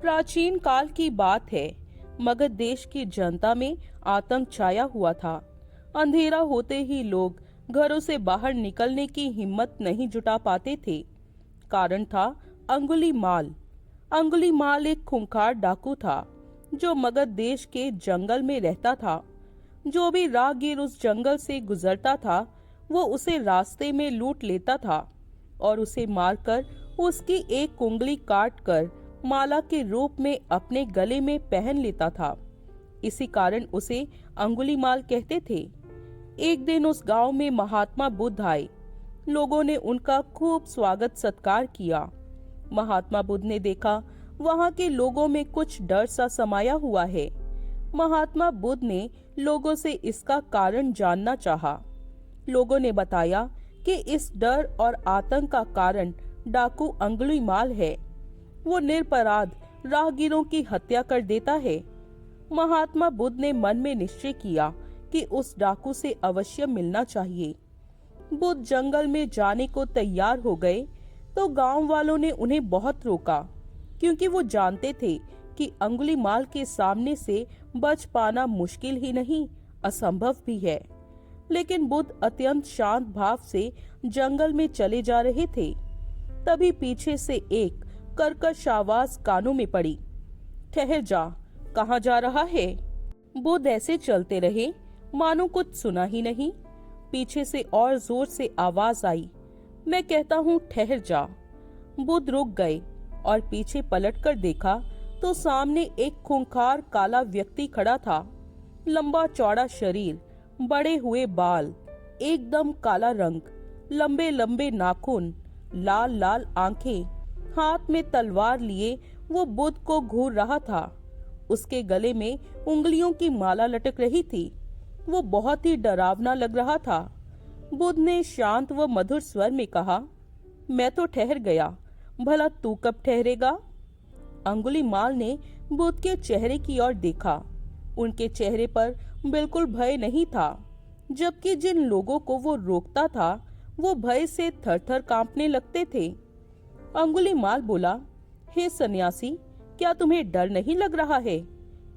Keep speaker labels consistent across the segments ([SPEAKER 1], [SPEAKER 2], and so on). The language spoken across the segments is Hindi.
[SPEAKER 1] प्राचीन काल की बात है। मगध देश की जनता में आतंक छाया हुआ था। अंधेरा होते ही लोग घरों से बाहर निकलने की हिम्मत नहीं जुटा पाते थे। कारण था अंगुलीमाल। अंगुलीमाल एक खूंखार डाकू था जो मगध देश के जंगल में रहता था। जो भी राहगीर उस जंगल से गुजरता था वो उसे रास्ते में लूट लेता था और उसे मारकर उसकी एक उंगली काट कर माला के रूप में अपने गले में पहन लेता था। इसी कारण उसे अंगुलीमाल कहते थे। एक दिन उस गांव में महात्मा बुद्ध आए। लोगों ने उनका खूब स्वागत सत्कार किया। महात्मा बुद्ध ने देखा वहां के लोगों में कुछ डर सा समाया हुआ है। महात्मा बुद्ध ने लोगों से इसका कारण जानना चाहा। लोगों ने बताया कि इस डर और आतंक का कारण डाकू अंगुलीमाल है। वो निरपराध राहगीरों की हत्या कर देता है। महात्मा बुद्ध ने मन में निश्चय किया कि उस डाकू से अवश्य मिलना चाहिए। बुद्ध जंगल में जाने को तैयार हो गए तो गांव वालों ने उन्हें बहुत रोका, क्योंकि वो जानते थे कि अंगुलीमाल के सामने से बच पाना मुश्किल ही नहीं, असंभव भी है। लेकिन बुद्ध अत्यंत शांत भाव से जंगल में चले जा रहे थे। तभी पीछे से एक कर्कश आवाज कानों में पड़ी। ठहर जा, कहाँ जा रहा है? बुद्ध ऐसे चलते रहे मानो कुछ सुना ही नहीं। पीछे से और जोर से आवाज आई, मैं कहता हूँ ठहर जा। बुद्ध रुक गए और पीछे पलटकर देखा तो सामने एक खूंखार काला व्यक्ति खड़ा था। लंबा चौड़ा शरीर, बड़े हुए बाल, एकदम काला रंग, लंबे लंबे नाखून, लाल लाल आंखें, हाथ में तलवार लिए वो बुद्ध को घूर रहा था। उसके गले में उंगलियों की माला लटक रही थी। वो बहुत ही डरावना लग रहा था। बुद्ध ने शांत व मधुर स्वर में कहा, मैं तो ठहर गया, भला तू कब ठहरेगा? अंगुलीमाल ने बुद्ध के चेहरे की ओर देखा। उनके चेहरे पर बिल्कुल भय नहीं था, जबकि जिन लोगों को वो रोकता था वो भय से थरथर कांपने लगते थे। अंगुलीमाल बोला, हे सन्यासी, क्या तुम्हें डर नहीं लग रहा है?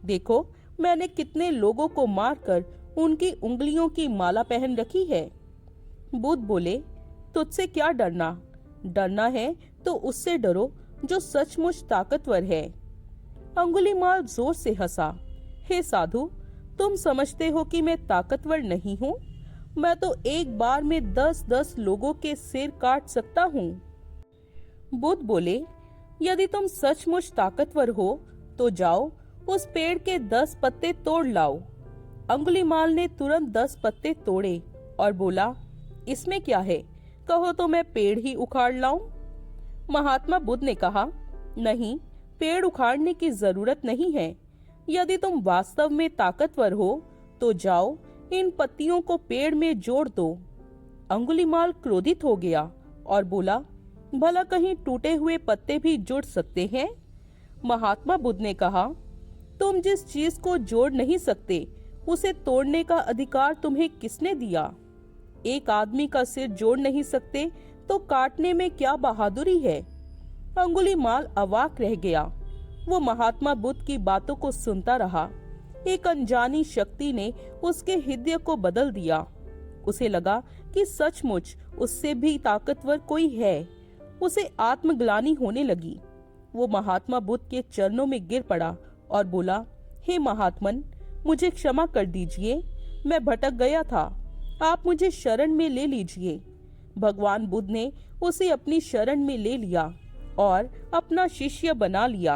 [SPEAKER 1] देखो, मैंने कितने लोगों को मारकर उनकी उंगलियों की माला पहन रखी है। बुद्ध बोले, तुझसे क्या डरना? डरना है तो उससे डरो जो सचमुच ताकतवर है। अंगुलीमाल जोर से हंसा। हे साधु, तुम समझते हो कि मैं ताकतवर नहीं हूँ? मैं तो एक बार में 10-10 लोगों के सिर काट सकता हूँ। बुद्ध बोले, यदि तुम सचमुच ताकतवर हो तो जाओ उस पेड़ के 10 पत्ते तोड़ लाओ। अंगुलीमाल ने तुरंत 10 पत्ते तोड़े और बोला, इसमें क्या है, कहो तो मैं पेड़ ही उखाड़ लाऊं। महात्मा बुद्ध ने कहा, नहीं, पेड़ उखाड़ने की जरूरत नहीं है। यदि तुम वास्तव में ताकतवर हो तो जाओ इन पत्तियों को पेड़ में जोड़ दो। अंगुलीमाल क्रोधित हो गया और बोला, भला कहीं टूटे हुए पत्ते भी जुड़ सकते हैं? महात्मा बुद्ध ने कहा, तुम जिस चीज को जोड़ नहीं सकते उसे तोड़ने का अधिकार तुम्हें किसने दिया? एक आदमी का सिर जोड़ नहीं सकते तो काटने में क्या बहादुरी है? अंगुलीमाल अवाक रह गया। वो महात्मा बुद्ध की बातों को सुनता रहा। एक अनजानी शक्ति ने उसके हृदय को बदल दिया। उसे लगा कि सचमुच उससे भी ताकतवर कोई है। उसे आत्मग्लानि होने लगी। वो महात्मा बुद्ध के चरणों में गिर पड़ा और बोला, हे महात्मन, मुझे क्षमा कर दीजिए, मैं भटक गया था, आप मुझे शरण में ले लीजिए। भगवान बुद्ध ने उसे अपनी शरण में ले लिया और अपना शिष्य बना लिया।